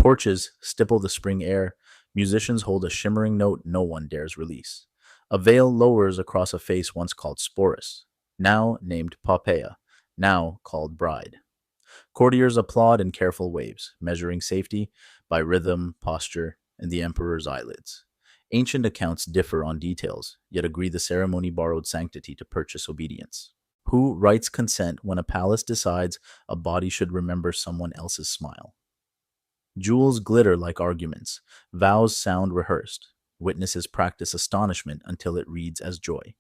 Torches stipple the spring air. Musicians hold a shimmering note no one dares release. A veil lowers across a face once called Sporus, now named Poppaea, now called Bride. Courtiers applaud in careful waves, measuring safety by rhythm, posture, and the emperor's eyelids. Ancient accounts differ on details, yet agree the ceremony borrowed sanctity to purchase obedience. Who writes consent when a palace decides a body should remember someone else's smile? Jewels glitter like arguments, vows sound rehearsed, witnesses practice astonishment until it reads as joy.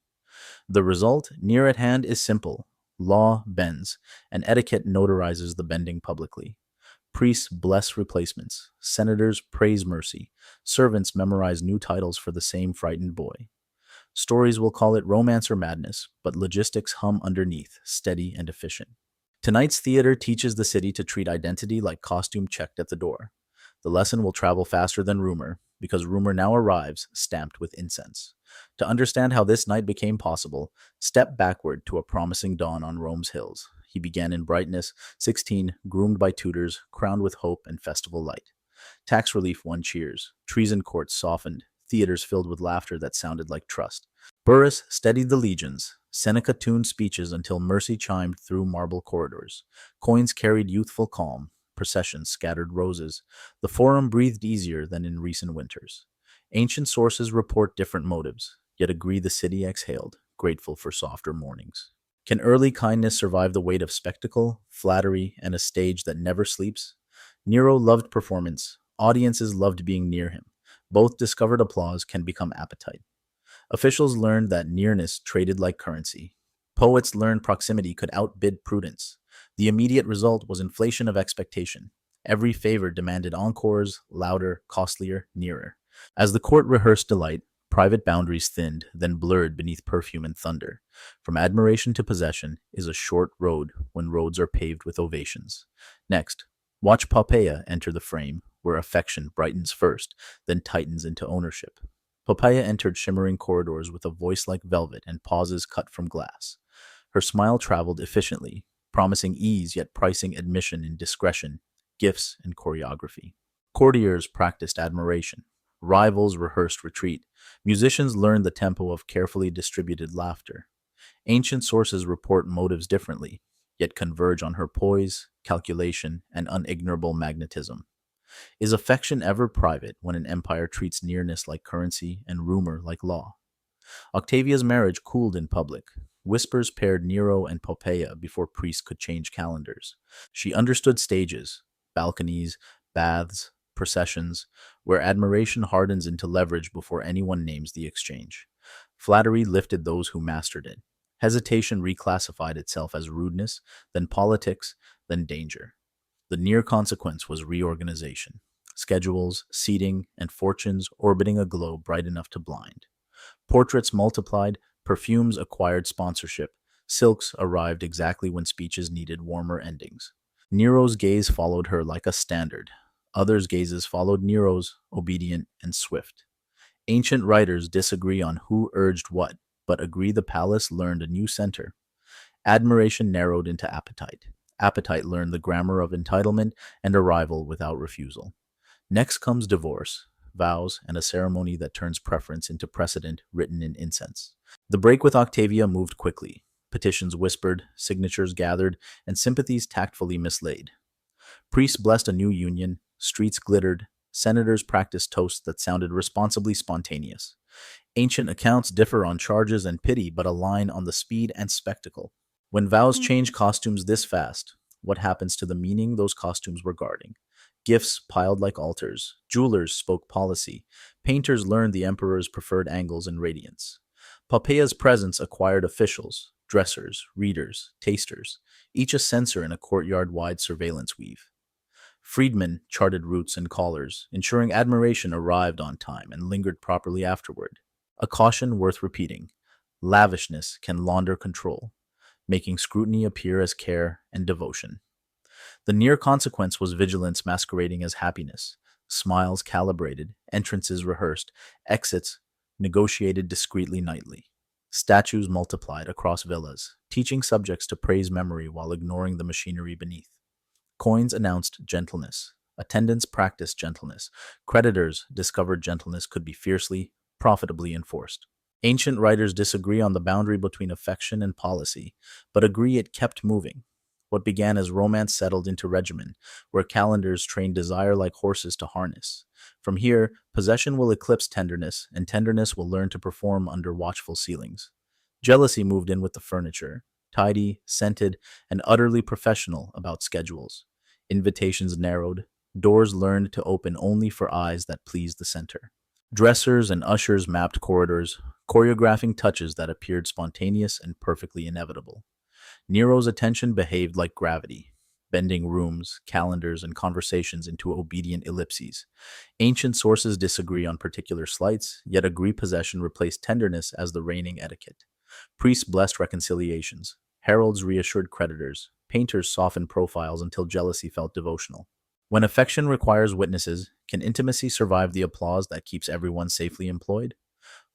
The result, near at hand, is simple. Law bends, and etiquette notarizes the bending publicly. Priests bless replacements, senators praise mercy, servants memorize new titles for the same frightened boy. Stories will call it romance or madness, but logistics hum underneath, steady and efficient. Tonight's theater teaches the city to treat identity like costume checked at the door. The lesson will travel faster than rumor, because rumor now arrives stamped with incense. To understand how this night became possible, step backward to a promising dawn on Rome's hills. He began in brightness, 16, groomed by tutors, crowned with hope and festival light. Tax relief won cheers, treason courts softened, theaters filled with laughter that sounded like trust. Burrus steadied the legions. Seneca tuned speeches until mercy chimed through marble corridors. Coins carried youthful calm. Processions scattered roses. The forum breathed easier than in recent winters. Ancient sources report different motives, yet agree the city exhaled, grateful for softer mornings. Can early kindness survive the weight of spectacle, flattery, and a stage that never sleeps? Nero loved performance. Audiences loved being near him. Both discovered applause can become appetite. Officials learned that nearness traded like currency. Poets learned proximity could outbid prudence. The immediate result was inflation of expectation. Every favor demanded encores, louder, costlier, nearer. As the court rehearsed delight, private boundaries thinned, then blurred beneath perfume and thunder. From admiration to possession is a short road when roads are paved with ovations. Next, watch Poppaea enter the frame, where affection brightens first, then tightens into ownership. Poppaea entered shimmering corridors with a voice like velvet and pauses cut from glass. Her smile traveled efficiently, promising ease yet pricing admission in discretion, gifts, and choreography. Courtiers practiced admiration. Rivals rehearsed retreat. Musicians learned the tempo of carefully distributed laughter. Ancient sources report motives differently, yet converge on her poise, calculation, and unignorable magnetism. Is affection ever private when an empire treats nearness like currency and rumor like law? Octavia's marriage cooled in public. Whispers paired Nero and Poppaea before priests could change calendars. She understood stages, balconies, baths, processions, where admiration hardens into leverage before anyone names the exchange. Flattery lifted those who mastered it. Hesitation reclassified itself as rudeness, then politics, then danger. The near consequence was reorganization. Schedules, seating, and fortunes orbiting a globe bright enough to blind. Portraits multiplied, perfumes acquired sponsorship, silks arrived exactly when speeches needed warmer endings. Nero's gaze followed her like a standard. Others' gazes followed Nero's, obedient and swift. Ancient writers disagree on who urged what, but agree the palace learned a new center. Admiration narrowed into appetite. Appetite learned the grammar of entitlement and arrival without refusal. Next comes divorce, vows, and a ceremony that turns preference into precedent written in incense. The break with Octavia moved quickly. Petitions whispered, signatures gathered, and sympathies tactfully mislaid. Priests blessed a new union, streets glittered, senators practiced toasts that sounded responsibly spontaneous. Ancient accounts differ on charges and pity, but align on the speed and spectacle. When vows change costumes this fast, what happens to the meaning those costumes were guarding? Gifts piled like altars. Jewelers spoke policy. Painters learned the emperor's preferred angles and radiance. Poppaea's presence acquired officials, dressers, readers, tasters, each a censor in a courtyard-wide surveillance weave. Freedmen charted routes and collars, ensuring admiration arrived on time and lingered properly afterward. A caution worth repeating. Lavishness can launder control, making scrutiny appear as care and devotion. The near consequence was vigilance masquerading as happiness, smiles calibrated, entrances rehearsed, exits negotiated discreetly nightly. Statues multiplied across villas, teaching subjects to praise memory while ignoring the machinery beneath. Coins announced gentleness, Attendants practiced gentleness. Creditors discovered gentleness could be fiercely, profitably enforced. Ancient writers disagree on the boundary between affection and policy, but agree it kept moving. What began as romance settled into regimen, where calendars trained desire like horses to harness. From here, possession will eclipse tenderness, and tenderness will learn to perform under watchful ceilings. Jealousy moved in with the furniture, tidy, scented, and utterly professional about schedules. Invitations narrowed, doors learned to open only for eyes that pleased the center. Dressers and ushers mapped corridors, choreographing touches that appeared spontaneous and perfectly inevitable. Nero's attention behaved like gravity, bending rooms, calendars, and conversations into obedient ellipses. Ancient sources disagree on particular slights, yet agree possession replaced tenderness as the reigning etiquette. Priests blessed reconciliations. Heralds reassured creditors. Painters softened profiles until jealousy felt devotional. When affection requires witnesses, can intimacy survive the applause that keeps everyone safely employed?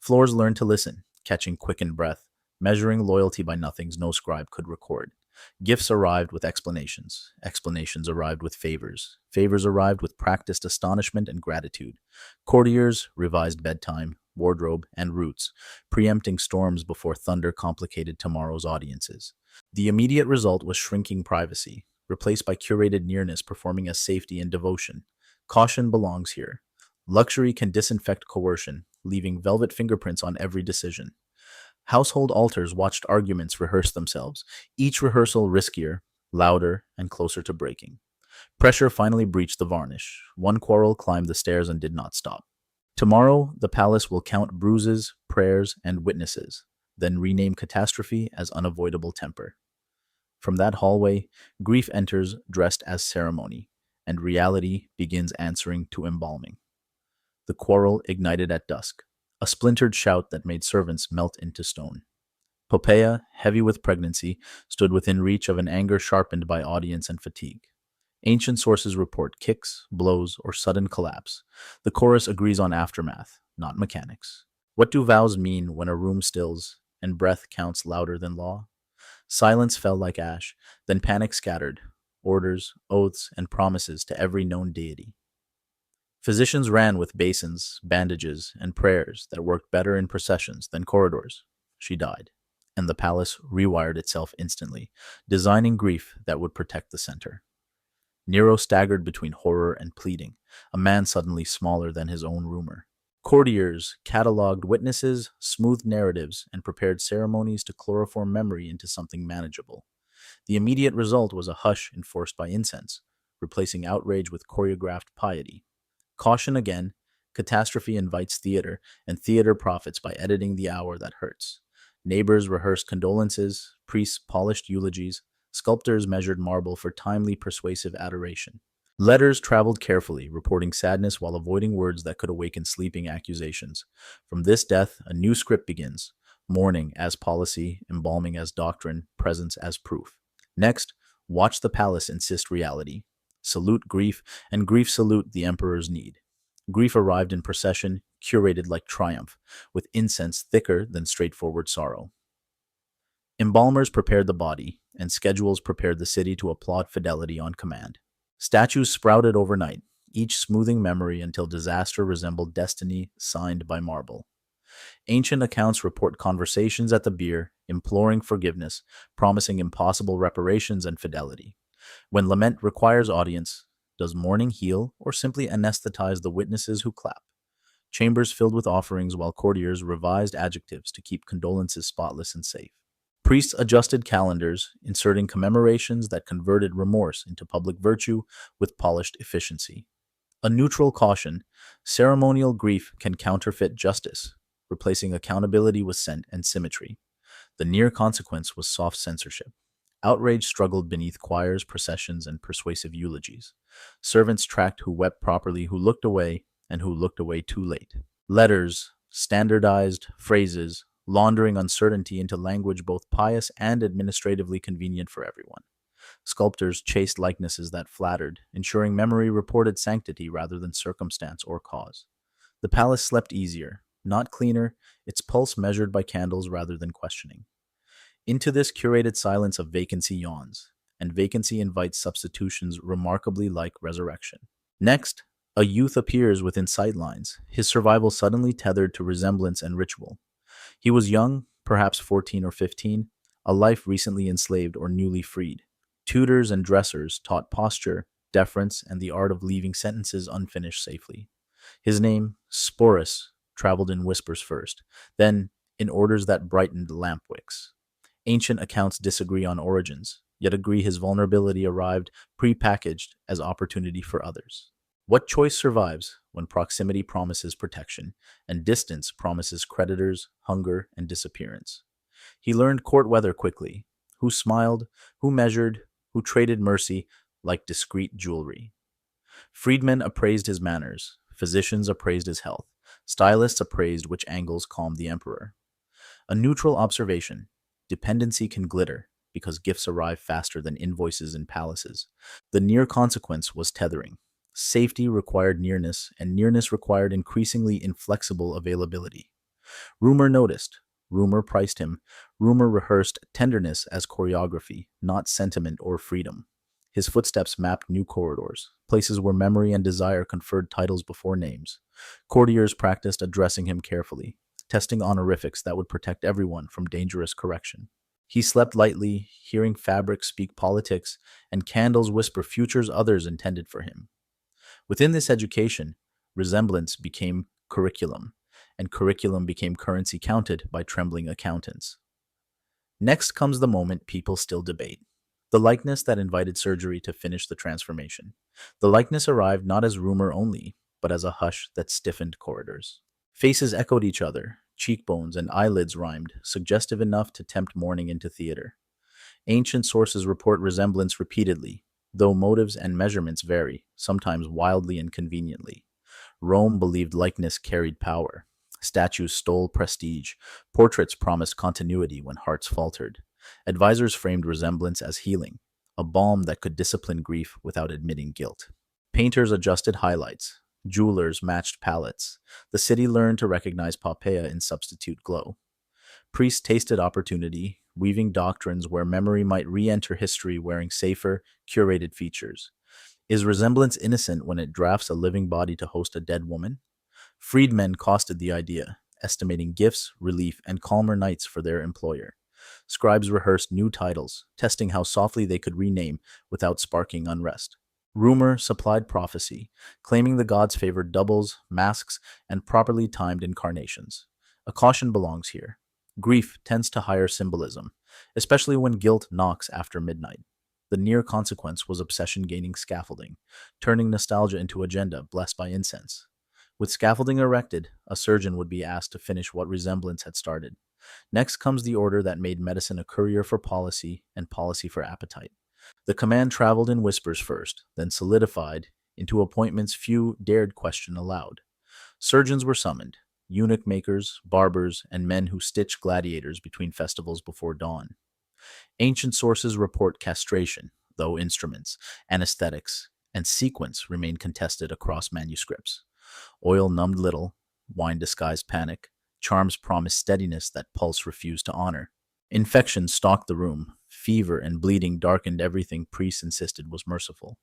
Floors learned to listen, catching quickened breath, measuring loyalty by nothings no scribe could record. Gifts arrived with explanations. Explanations arrived with favors. Favors arrived with practiced astonishment and gratitude. Courtiers revised bedtime, wardrobe, and routes, preempting storms before thunder complicated tomorrow's audiences. The immediate result was shrinking privacy, replaced by curated nearness performing as safety and devotion. Caution belongs here. Luxury can disinfect coercion, leaving velvet fingerprints on every decision. Household altars watched arguments rehearse themselves, each rehearsal riskier, louder, and closer to breaking. Pressure finally breached the varnish. One quarrel climbed the stairs and did not stop. Tomorrow, the palace will count bruises, prayers, and witnesses, then rename catastrophe as unavoidable temper. From that hallway, grief enters dressed as ceremony, and reality begins answering to embalming. The quarrel ignited at dusk, a splintered shout that made servants melt into stone. Poppaea, heavy with pregnancy, stood within reach of an anger sharpened by audience and fatigue. Ancient sources report kicks, blows, or sudden collapse. The chorus agrees on aftermath, not mechanics. What do vows mean when a room stills and breath counts louder than law? Silence fell like ash, then panic scattered, orders, oaths, and promises to every known deity. Physicians ran with basins, bandages, and prayers that worked better in processions than corridors. She died, and the palace rewired itself instantly, designing grief that would protect the center. Nero staggered between horror and pleading, a man suddenly smaller than his own rumor. Courtiers catalogued witnesses, smoothed narratives, and prepared ceremonies to chloroform memory into something manageable. The immediate result was a hush enforced by incense, replacing outrage with choreographed piety. Caution again, catastrophe invites theater, and theater profits by editing the hour that hurts. Neighbors rehearsed condolences, priests polished eulogies, sculptors measured marble for timely persuasive adoration. Letters traveled carefully, reporting sadness while avoiding words that could awaken sleeping accusations. From this death, a new script begins, mourning as policy, embalming as doctrine, presence as proof. Next, watch the palace insist reality. Salute grief, and grief salute the emperor's need. Grief arrived in procession, curated like triumph, with incense thicker than straightforward sorrow. Embalmers prepared the body, and schedules prepared the city to applaud fidelity on command. Statues sprouted overnight, each smoothing memory until disaster resembled destiny signed by marble. Ancient accounts report conversations at the bier, imploring forgiveness, promising impossible reparations and fidelity. When lament requires audience, does mourning heal or simply anesthetize the witnesses who clap? Chambers filled with offerings while courtiers revised adjectives to keep condolences spotless and safe. Priests adjusted calendars, inserting commemorations that converted remorse into public virtue with polished efficiency. A neutral caution, ceremonial grief can counterfeit justice, replacing accountability with scent and symmetry. The near consequence was soft censorship. Outrage struggled beneath choirs, processions, and persuasive eulogies. Servants tracked who wept properly, who looked away, and who looked away too late. Letters, standardized phrases, laundering uncertainty into language both pious and administratively convenient for everyone. Sculptors chased likenesses that flattered, ensuring memory reported sanctity rather than circumstance or cause. The palace slept easier, not cleaner, its pulse measured by candles rather than questioning. Into this curated silence of vacancy yawns, and vacancy invites substitutions remarkably like resurrection. Next, a youth appears within sightlines, his survival suddenly tethered to resemblance and ritual. He was young, perhaps 14 or 15, a life recently enslaved or newly freed. Tutors and dressers taught posture, deference, and the art of leaving sentences unfinished safely. His name, Sporus, traveled in whispers first, then in orders that brightened lamp wicks. Ancient accounts disagree on origins, yet agree his vulnerability arrived pre-packaged as opportunity for others. What choice survives when proximity promises protection and distance promises creditors, hunger, and disappearance? He learned court weather quickly: who smiled, who measured, who traded mercy like discreet jewelry. Freedmen appraised his manners, physicians appraised his health, stylists appraised which angles calmed the emperor. A neutral observation: dependency can glitter because gifts arrive faster than invoices in palaces. The near consequence was tethering. Safety required nearness, and nearness required increasingly inflexible availability. Rumor noticed. Rumor priced him. Rumor rehearsed tenderness as choreography, not sentiment or freedom. His footsteps mapped new corridors, places where memory and desire conferred titles before names. Courtiers practiced addressing him carefully, testing honorifics that would protect everyone from dangerous correction. He slept lightly, hearing fabrics speak politics and candles whisper futures others intended for him. Within this education, resemblance became curriculum, and curriculum became currency counted by trembling accountants. Next comes the moment people still debate: the likeness that invited surgery to finish the transformation. The likeness arrived not as rumor only, but as a hush that stiffened corridors. Faces echoed each other, cheekbones and eyelids rhymed, suggestive enough to tempt mourning into theater. Ancient sources report resemblance repeatedly, though motives and measurements vary, sometimes wildly and conveniently. Rome believed likeness carried power. Statues stole prestige. Portraits promised continuity when hearts faltered. Advisors framed resemblance as healing, a balm that could discipline grief without admitting guilt. Painters adjusted highlights. Jewelers matched palettes. The city learned to recognize Poppaea in substitute glow. Priests tasted opportunity, weaving doctrines where memory might re-enter history wearing safer, curated features. Is resemblance innocent when it drafts a living body to host a dead woman? Freedmen costed the idea, estimating gifts, relief, and calmer nights for their employer. Scribes rehearsed new titles, testing how softly they could rename without sparking unrest. Rumor supplied prophecy, claiming the gods favored doubles, masks, and properly timed incarnations. A caution belongs here. Grief tends to higher symbolism, especially when guilt knocks after midnight. The near consequence was obsession gaining scaffolding, turning nostalgia into agenda blessed by incense. With scaffolding erected, a surgeon would be asked to finish what resemblance had started. Next comes the order that made medicine a courier for policy and policy for appetite. The command traveled in whispers first, then solidified into appointments few dared question aloud. Surgeons were summoned: eunuch makers, barbers, and men who stitched gladiators between festivals before dawn. Ancient sources report castration, though instruments, anesthetics, and sequence remain contested across manuscripts. Oil numbed little, wine disguised panic, charms promised steadiness that pulse refused to honor. Infection stalked the room, fever and bleeding darkened everything priests insisted was merciful.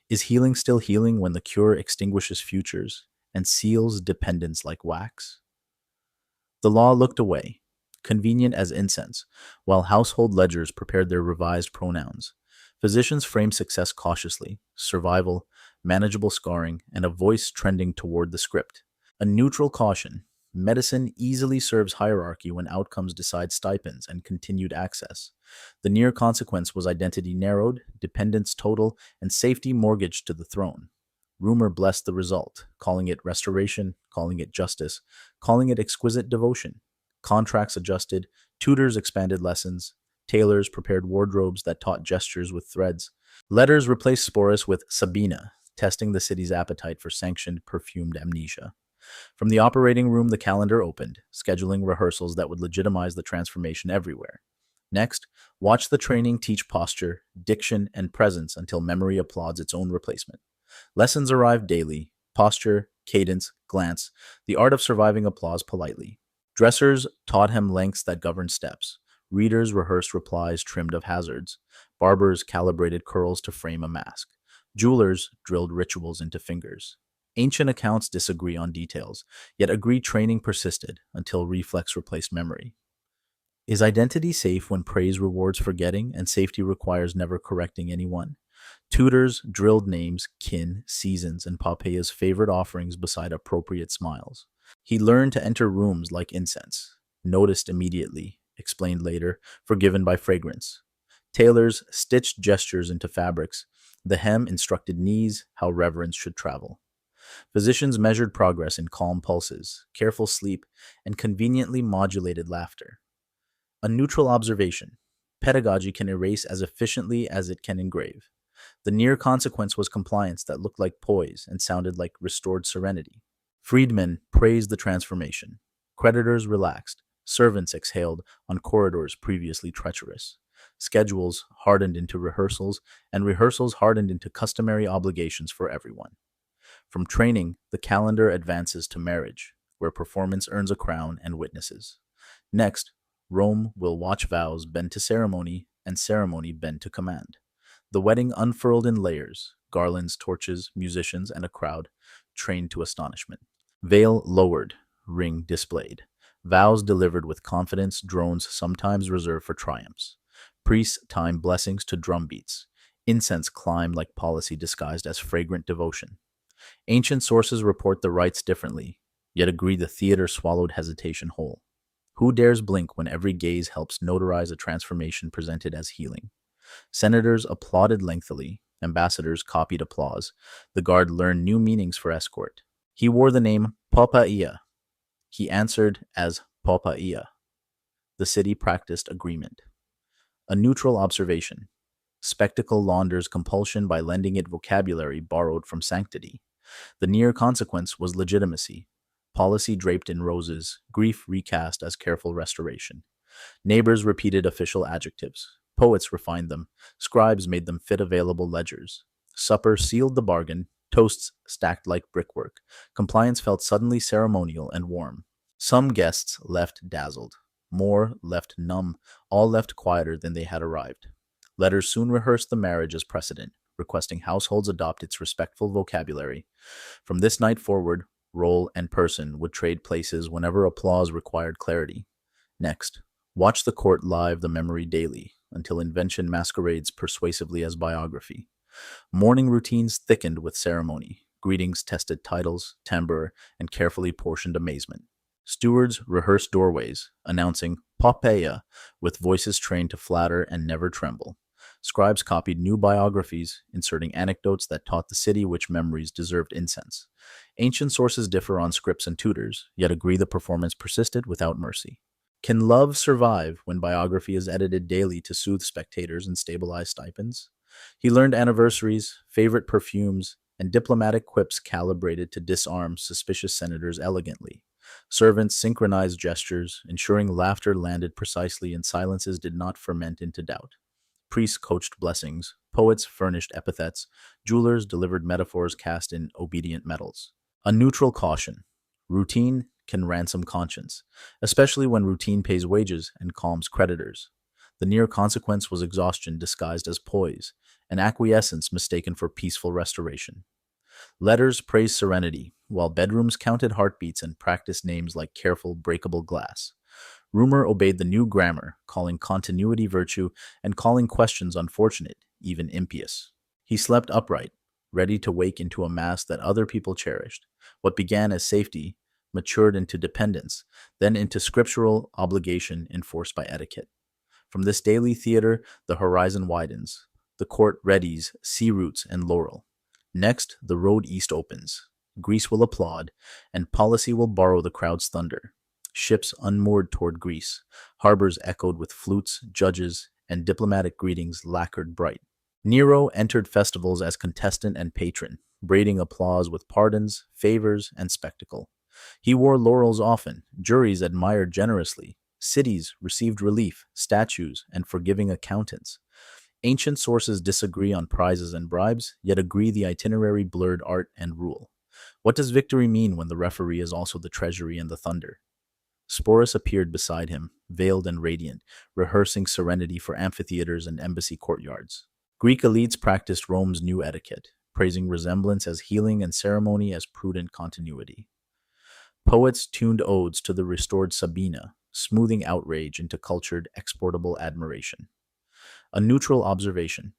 Is healing still healing when the cure extinguishes futures and seals dependence like wax? The law looked away, convenient as incense, while household ledgers prepared their revised pronouns. Physicians framed success cautiously: survival, manageable scarring, and a voice trending toward the script. A neutral caution: medicine easily serves hierarchy when outcomes decide stipends and continued access. The near consequence was identity narrowed, dependence total, and safety mortgaged to the throne. Rumor blessed the result, calling it restoration, calling it justice, calling it exquisite devotion. Contracts adjusted, tutors expanded lessons, tailors prepared wardrobes that taught gestures with threads. Letters replaced Sporus with Sabina, testing the city's appetite for sanctioned, perfumed amnesia. From the operating room, the calendar opened, scheduling rehearsals that would legitimize the transformation everywhere. Next, watch the training teach posture, diction, and presence until memory applauds its own replacement. Lessons arrived daily: posture, cadence, glance, the art of surviving applause politely. Dressers taught him lengths that governed steps. Readers rehearsed replies trimmed of hazards. Barbers calibrated curls to frame a mask. Jewelers drilled rituals into fingers. Ancient accounts disagree on details, yet agree training persisted until reflex replaced memory. Is identity safe when praise rewards forgetting and safety requires never correcting anyone? Tutors drilled names, kin, seasons, and Poppaea's favorite offerings beside appropriate smiles. He learned to enter rooms like incense, noticed immediately, explained later, forgiven by fragrance. Tailors stitched gestures into fabrics. The hem instructed knees how reverence should travel. Physicians measured progress in calm pulses, careful sleep, and conveniently modulated laughter. A neutral observation. Pedagogy can erase as efficiently as it can engrave. The near consequence was compliance that looked like poise and sounded like restored serenity. Freedmen praised the transformation. Creditors relaxed. Servants exhaled on corridors previously treacherous. Schedules hardened into rehearsals, and rehearsals hardened into customary obligations for everyone. From training, the calendar advances to marriage, where performance earns a crown and witnesses. Next, Rome will watch vows bend to ceremony and ceremony bend to command. The wedding unfurled in layers, garlands, torches, musicians, and a crowd trained to astonishment. Veil lowered, ring displayed. Vows delivered with confidence, drones sometimes reserved for triumphs. Priests timed blessings to drum beats. Incense climbed like policy disguised as fragrant devotion. Ancient sources report the rites differently, yet agree the theater swallowed hesitation whole. Who dares blink when every gaze helps notarize a transformation presented as healing? Senators applauded lengthily, ambassadors copied applause. The guard learned new meanings for escort. He wore the name Poppaea. He answered as Poppaea. The city practiced agreement. A neutral observation. Spectacle launders compulsion by lending it vocabulary borrowed from sanctity. The near consequence was legitimacy. Policy draped in roses, grief recast as careful restoration. Neighbors repeated official adjectives. Poets refined them. Scribes made them fit available ledgers. Supper sealed the bargain. Toasts stacked like brickwork. Compliance felt suddenly ceremonial and warm. Some guests left dazzled. More left numb. All left quieter than they had arrived. Letters soon rehearsed the marriage as precedent, requesting households adopt its respectful vocabulary. From this night forward, role and person would trade places whenever applause required clarity. Next, watch the court live the memory daily, until invention masquerades persuasively as biography. Morning routines thickened with ceremony. Greetings tested titles, timbre, and carefully portioned amazement. Stewards rehearsed doorways, announcing Poppaea with voices trained to flatter and never tremble. Scribes copied new biographies, inserting anecdotes that taught the city which memories deserved incense. Ancient sources differ on scripts and tutors, yet agree the performance persisted without mercy. Can love survive when biography is edited daily to soothe spectators and stabilize stipends? He learned anniversaries, favorite perfumes, and diplomatic quips calibrated to disarm suspicious senators elegantly. Servants synchronized gestures, ensuring laughter landed precisely and silences did not ferment into doubt. Priests coached blessings, poets furnished epithets, jewelers delivered metaphors cast in obedient metals. A neutral caution. Routine can ransom conscience, especially when routine pays wages and calms creditors. The near consequence was exhaustion disguised as poise, an acquiescence mistaken for peaceful restoration. Letters praised serenity, while bedrooms counted heartbeats and practiced names like careful, breakable glass. Rumor obeyed the new grammar, calling continuity virtue and calling questions unfortunate, even impious. He slept upright, ready to wake into a mass that other people cherished. What began as safety matured into dependence, then into scriptural obligation enforced by etiquette. From this daily theater, the horizon widens. The court readies sea roots and laurel. Next, the road east opens. Greece will applaud, and policy will borrow the crowd's thunder. Ships unmoored toward Greece, harbors echoed with flutes, judges, and diplomatic greetings lacquered bright. Nero entered festivals as contestant and patron, braiding applause with pardons, favors, and spectacle. He wore laurels often, juries admired generously, cities received relief, statues, and forgiving accountants. Ancient sources disagree on prizes and bribes, yet agree the itinerary blurred art and rule. What does victory mean when the referee is also the treasury and the thunder? Sporus appeared beside him, veiled and radiant, rehearsing serenity for amphitheaters and embassy courtyards. Greek elites practiced Rome's new etiquette, praising resemblance as healing and ceremony as prudent continuity. Poets tuned odes to the restored Sabina, smoothing outrage into cultured, exportable admiration. A neutral observation: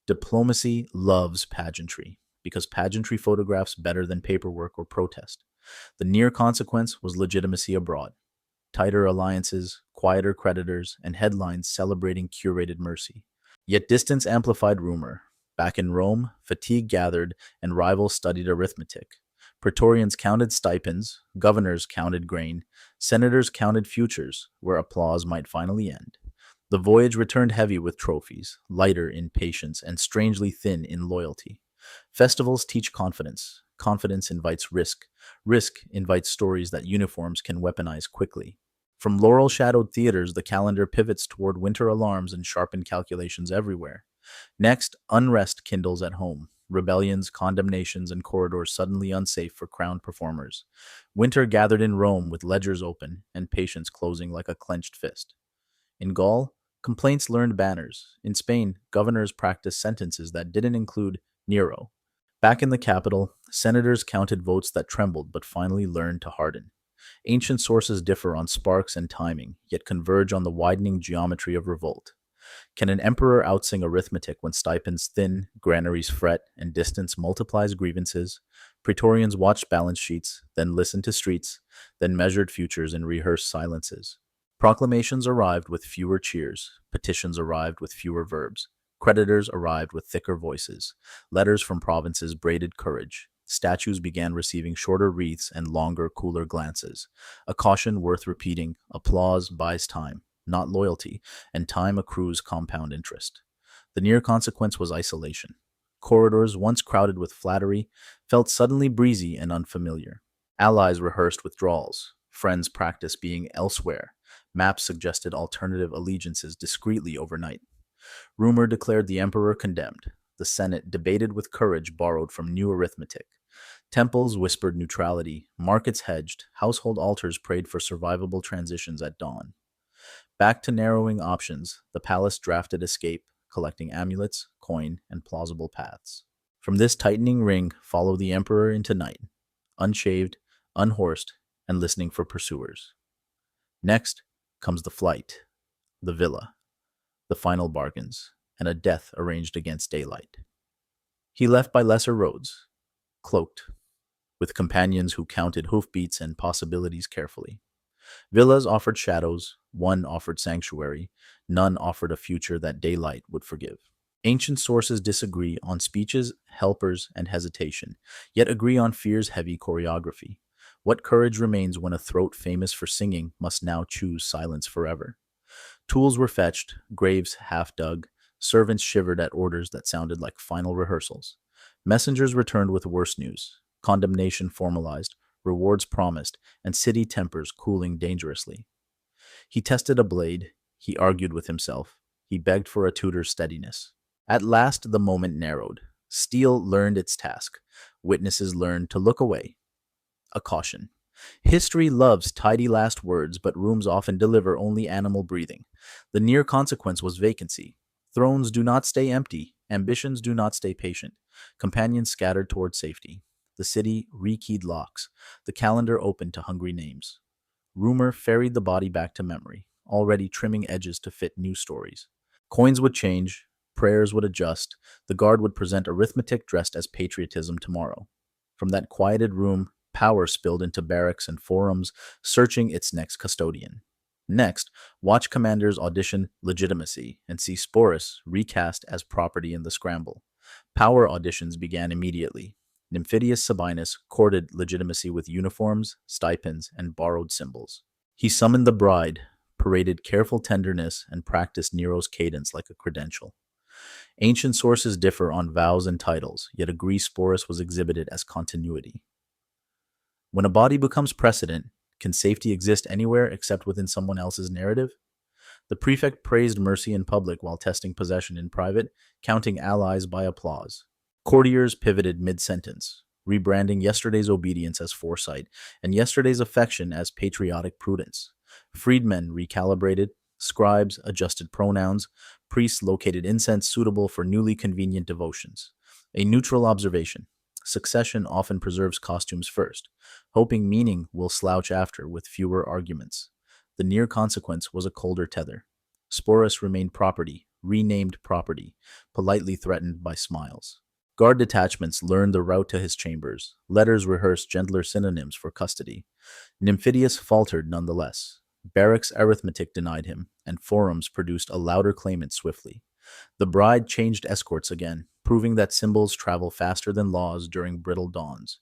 diplomacy loves pageantry, because pageantry photographs better than paperwork or protest. The near consequence was legitimacy abroad: tighter alliances, quieter creditors, and headlines celebrating curated mercy. Yet distance amplified rumor. Back in Rome, fatigue gathered, and rivals studied arithmetic. Praetorians counted stipends, governors counted grain, senators counted futures, where applause might finally end. The voyage returned heavy with trophies, lighter in patience, and strangely thin in loyalty. Festivals teach confidence. Confidence invites risk. Risk invites stories that uniforms can weaponize quickly. From laurel-shadowed theaters, the calendar pivots toward winter alarms and sharpened calculations everywhere. Next, unrest kindles at home. Rebellions, condemnations, and corridors suddenly unsafe for crowned performers. Winter gathered in Rome with ledgers open and patience closing like a clenched fist. In Gaul, complaints learned banners. In Spain, governors practiced sentences that didn't include Nero. Back in the capital, senators counted votes that trembled but finally learned to harden. Ancient sources differ on sparks and timing, yet converge on the widening geometry of revolt. Can an emperor outsing arithmetic when stipends thin, granaries fret, and distance multiplies grievances? Praetorians watched balance sheets, then listened to streets, then measured futures in rehearsed silences. Proclamations arrived with fewer cheers, petitions arrived with fewer verbs, creditors arrived with thicker voices, letters from provinces braided courage. Statues began receiving shorter wreaths and longer, cooler glances. A caution worth repeating: applause buys time, not loyalty, and time accrues compound interest. The near consequence was isolation. Corridors, once crowded with flattery, felt suddenly breezy and unfamiliar. Allies rehearsed withdrawals. Friends practiced being elsewhere. Maps suggested alternative allegiances discreetly overnight. Rumor declared the emperor condemned. The Senate debated with courage borrowed from new arithmetic. Temples whispered neutrality, markets hedged, household altars prayed for survivable transitions at dawn. Back to narrowing options, the palace drafted escape, collecting amulets, coin, and plausible paths. From this tightening ring, follow the emperor into night, unshaved, unhorsed, and listening for pursuers. Next comes the flight, the villa, the final bargains, and a death arranged against daylight. He left by lesser roads, cloaked, with companions who counted hoofbeats and possibilities carefully. Villas offered shadows, one offered sanctuary, none offered a future that daylight would forgive. Ancient sources disagree on speeches, helpers, and hesitation, yet agree on fear's heavy choreography. What courage remains when a throat famous for singing must now choose silence forever? Tools were fetched, graves half dug, servants shivered at orders that sounded like final rehearsals. Messengers returned with worse news: condemnation formalized, rewards promised, and city tempers cooling dangerously. He tested a blade, he argued with himself, he begged for a tutor's steadiness. At last the moment narrowed. Steel learned its task. Witnesses learned to look away. A caution: history loves tidy last words, but rooms often deliver only animal breathing. The near consequence was vacancy. Thrones do not stay empty, ambitions do not stay patient. Companions scattered toward safety. The city rekeyed locks. The calendar opened to hungry names. Rumor ferried the body back to memory, already trimming edges to fit new stories. Coins would change, prayers would adjust, the guard would present arithmetic dressed as patriotism tomorrow. From that quieted room, power spilled into barracks and forums, searching its next custodian. Next, watch commanders audition legitimacy and see Sporus recast as property in the scramble. Power auditions began immediately. Nymphidius Sabinus courted legitimacy with uniforms, stipends, and borrowed symbols. He summoned the bride, paraded careful tenderness, and practiced Nero's cadence like a credential. Ancient sources differ on vows and titles, yet agree Sporus was exhibited as continuity. When a body becomes precedent, can safety exist anywhere except within someone else's narrative? The prefect praised mercy in public while testing possession in private, counting allies by applause. Courtiers pivoted mid-sentence, rebranding yesterday's obedience as foresight and yesterday's affection as patriotic prudence. Freedmen recalibrated, scribes adjusted pronouns, priests located incense suitable for newly convenient devotions. A neutral observation. Succession often preserves costumes first, hoping meaning will slouch after with fewer arguments. The near consequence was a colder tether. Sporus remained property, renamed property, politely threatened by smiles. Guard detachments learned the route to his chambers. Letters rehearsed gentler synonyms for custody. Nymphidius faltered nonetheless. Barracks arithmetic denied him, and forums produced a louder claimant swiftly. The bride changed escorts again, proving that symbols travel faster than laws during brittle dawns.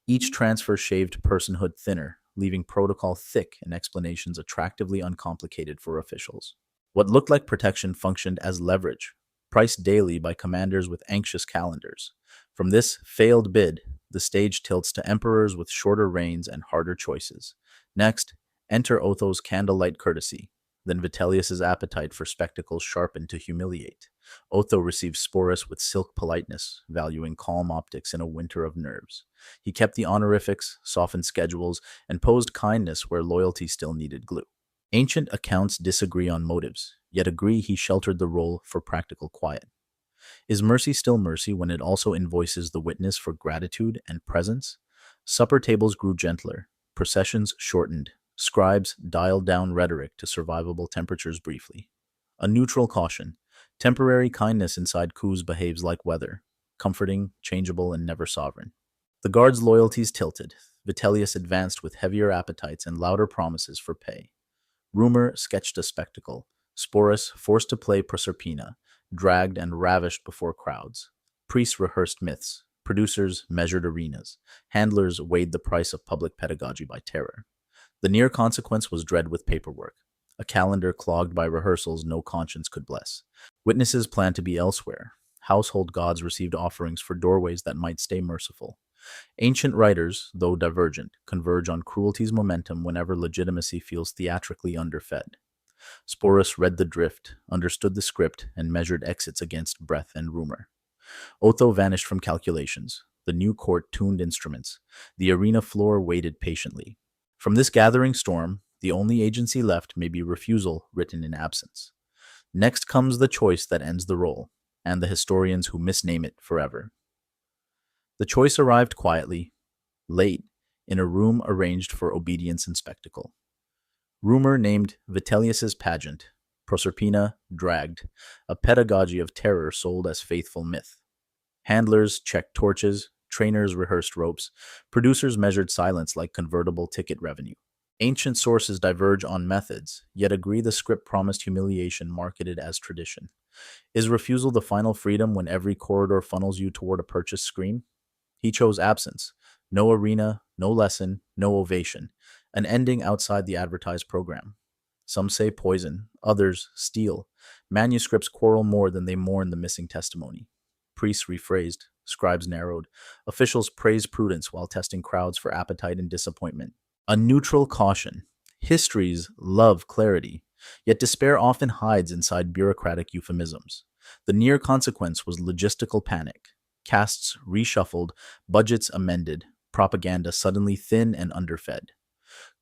Each transfer shaved personhood thinner, leaving protocol thick and explanations attractively uncomplicated for officials. What looked like protection functioned as leverage, priced daily by commanders with anxious calendars. From this failed bid, the stage tilts to emperors with shorter reigns and harder choices. Next, enter Otho's candlelight courtesy. Then Vitellius's appetite for spectacles sharpened to humiliate. Otho received Sporus with silk politeness, valuing calm optics in a winter of nerves. He kept the honorifics, softened schedules, and posed kindness where loyalty still needed glue. Ancient accounts disagree on motives, yet agree he sheltered the role for practical quiet. Is mercy still mercy when it also invoices the witness for gratitude and presence? Supper tables grew gentler, processions shortened, scribes dialed down rhetoric to survivable temperatures briefly. A neutral caution. Temporary kindness inside coups behaves like weather, comforting, changeable, and never sovereign. The guards' loyalties tilted. Vitellius advanced with heavier appetites and louder promises for pay. Rumor sketched a spectacle. Sporus forced to play Proserpina, dragged and ravished before crowds. Priests rehearsed myths. Producers measured arenas. Handlers weighed the price of public pedagogy by terror. The near consequence was dread with paperwork. A calendar clogged by rehearsals no conscience could bless. Witnesses planned to be elsewhere. Household gods received offerings for doorways that might stay merciful. Ancient writers, though divergent, converge on cruelty's momentum whenever legitimacy feels theatrically underfed. Sporus read the drift, understood the script, and measured exits against breath and rumor. Otho vanished from calculations. The new court tuned instruments. The arena floor waited patiently. From this gathering storm, the only agency left may be refusal written in absence. Next comes the choice that ends the role, and the historians who misname it forever. The choice arrived quietly, late, in a room arranged for obedience and spectacle. Rumor named Vitellius's pageant, Proserpina dragged, a pedagogy of terror sold as faithful myth. Handlers checked torches, trainers rehearsed ropes, producers measured silence like convertible ticket revenue. Ancient sources diverge on methods, yet agree the script promised humiliation marketed as tradition. Is refusal the final freedom when every corridor funnels you toward a purchase scream? He chose absence. No arena, no lesson, no ovation. An ending outside the advertised program. Some say poison, others steel. Manuscripts quarrel more than they mourn the missing testimony. Priests rephrased, scribes narrowed. Officials praised prudence while testing crowds for appetite and disappointment. A neutral caution. Histories love clarity, yet despair often hides inside bureaucratic euphemisms. The near consequence was logistical panic. Casts reshuffled, budgets amended, propaganda suddenly thin and underfed.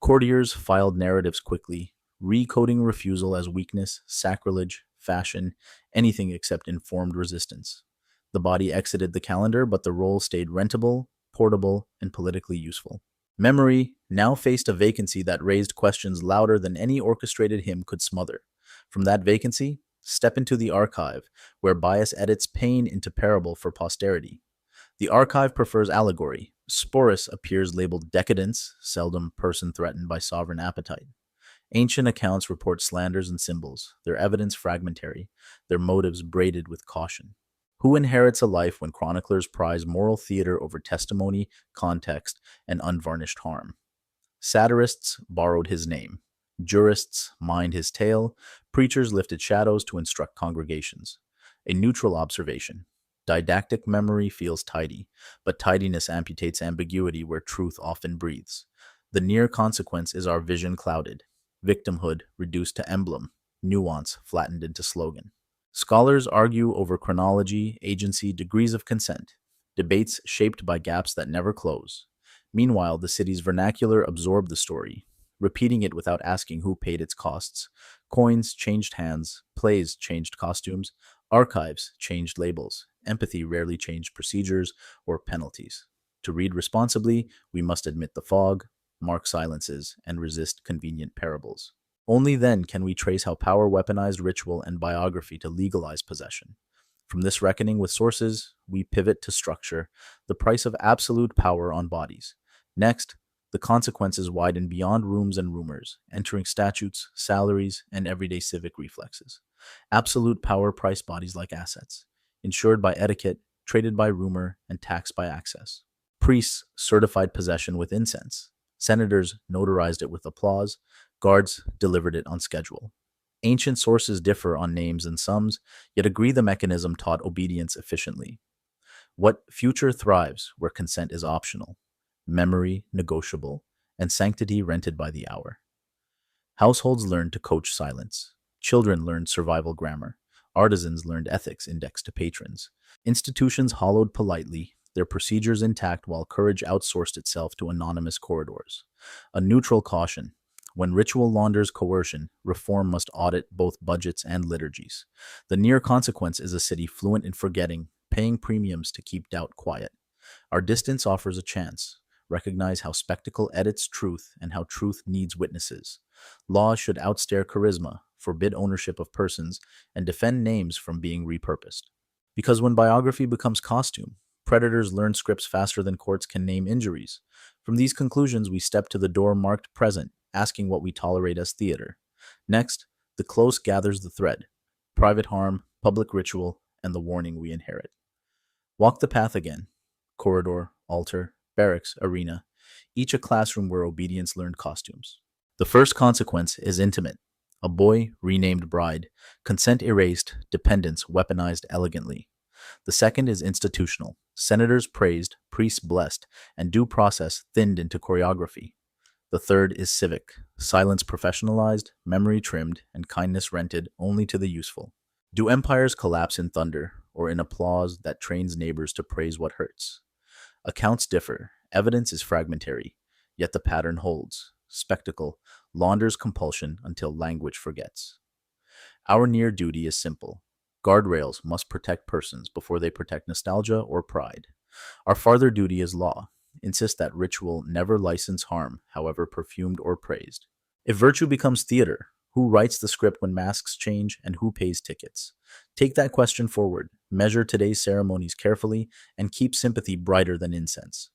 Courtiers filed narratives quickly, recoding refusal as weakness, sacrilege, fashion, anything except informed resistance. The body exited the calendar, but the role stayed rentable, portable, and politically useful. Memory now faced a vacancy that raised questions louder than any orchestrated hymn could smother. From that vacancy, step into the archive, where bias edits pain into parable for posterity. The archive prefers allegory. Sporus appears labeled decadence, seldom person threatened by sovereign appetite. Ancient accounts report slanders and symbols, their evidence fragmentary, their motives braided with caution. Who inherits a life when chroniclers prize moral theater over testimony, context, and unvarnished harm? Satirists borrowed his name. Jurists mined his tale. Preachers lifted shadows to instruct congregations. A neutral observation. Didactic memory feels tidy, but tidiness amputates ambiguity where truth often breathes. The near consequence is our vision clouded, victimhood reduced to emblem, nuance flattened into slogan. Scholars argue over chronology, agency, degrees of consent, debates shaped by gaps that never close. Meanwhile, the city's vernacular absorbed the story, repeating it without asking who paid its costs. Coins changed hands, plays changed costumes, archives changed labels. Empathy rarely changed procedures or penalties. To read responsibly, we must admit the fog, mark silences, and resist convenient parables. Only then can we trace how power weaponized ritual and biography to legalize possession. From this reckoning with sources, we pivot to structure, the price of absolute power on bodies. Next, the consequences widen beyond rooms and rumors, entering statutes, salaries, and everyday civic reflexes. Absolute power priced bodies like assets, insured by etiquette, traded by rumor, and taxed by access. Priests certified possession with incense. Senators notarized it with applause. Guards delivered it on schedule. Ancient sources differ on names and sums, yet agree the mechanism taught obedience efficiently. What future thrives where consent is optional, memory negotiable, and sanctity rented by the hour. Households learned to coach silence. Children learned survival grammar. Artisans learned ethics indexed to patrons. Institutions hollowed politely, their procedures intact while courage outsourced itself to anonymous corridors. A neutral caution. When ritual launders coercion, reform must audit both budgets and liturgies. The near consequence is a city fluent in forgetting, paying premiums to keep doubt quiet. Our distance offers a chance. Recognize how spectacle edits truth and how truth needs witnesses. Law should outstare charisma, forbid ownership of persons, and defend names from being repurposed. Because when biography becomes costume, predators learn scripts faster than courts can name injuries. From these conclusions, we step to the door marked present, asking what we tolerate as theater. Next, the close gathers the thread: private harm, public ritual, and the warning we inherit. Walk the path again. Corridor, altar, barracks, arena, each a classroom where obedience learned costumes. The first consequence is intimate. A boy renamed bride, consent erased, dependence weaponized elegantly. The second is institutional. Senators praised, priests blessed, and due process thinned into choreography. The third is civic. Silence professionalized, memory trimmed, and kindness rented only to the useful. Do empires collapse in thunder, or in applause that trains neighbors to praise what hurts? Accounts differ. Evidence is fragmentary, yet the pattern holds. Spectacle launders compulsion until language forgets. Our near duty is simple. Guardrails must protect persons before they protect nostalgia or pride. Our farther duty is law. Insist that ritual never license harm, however perfumed or praised. If virtue becomes theater, who writes the script when masks change and who pays tickets? Take that question forward, measure today's ceremonies carefully, and keep sympathy brighter than incense.